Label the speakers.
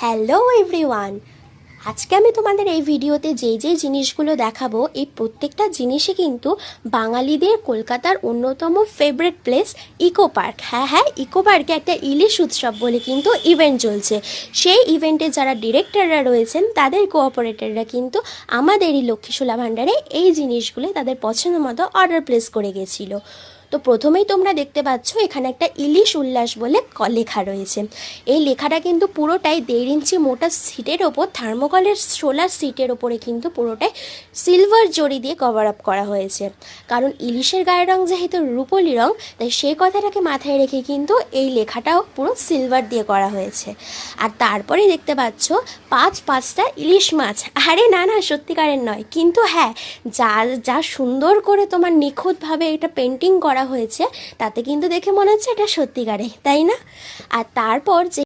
Speaker 1: Hello everyone, আজকে আমি তোমাদের এই ভিডিওতে যে জিনিসগুলো দেখাবো এই প্রত্যেকটা জিনিসই কিন্তু বাঙালিদের কলকাতার অন্যতম ফেভারিট প্লেস ইকো পার্ক। হ্যাঁ, ইকো পার্কে একটা ইলিশ উৎসব বলে কিন্তু ইভেন্ট চলছে। সেই ইভেন্টে যারা ডিরেক্টররা রয়েছেন তাদের কোঅপারেটররা কিন্তু আমাদেরই লক্ষ্মীশোলা ভাণ্ডারে এই জিনিসগুলো তাদের পছন্দ মতো অর্ডার প্লেস করে গেছিলো। তো প্রথমেই তোমরা দেখতে পাচ্ছ এখানে একটা ইলিশ উল্লাস বলে লেখা রয়েছে। এই লেখাটা কিন্তু পুরোটাই 1.5 ইঞ্চি মোটা সিটের ওপর থার্মোকলের সোলার সিটের ওপরে কিন্তু পুরোটাই সিলভার জরি দিয়ে কভার আপ করা হয়েছে। কারণ ইলিশের গায়ের রং যেহেতু রূপোলি রং, তাই সেই কথাটাকে মাথায় রেখে কিন্তু এই লেখাটাও পুরো সিলভার দিয়ে করা হয়েছে। আর তারপরেই দেখতে পাচ্ছ পাঁচটা ইলিশ মাছ। আরে না, সত্যিকারের নয়, কিন্তু হ্যাঁ, যা সুন্দর করে তোমার নিখুঁতভাবে এটা পেন্টিং করা হয়েছে তাতে কিন্তু দেখে মনে হচ্ছে এটা সত্যিকারে, তাই না? আর তারপর যে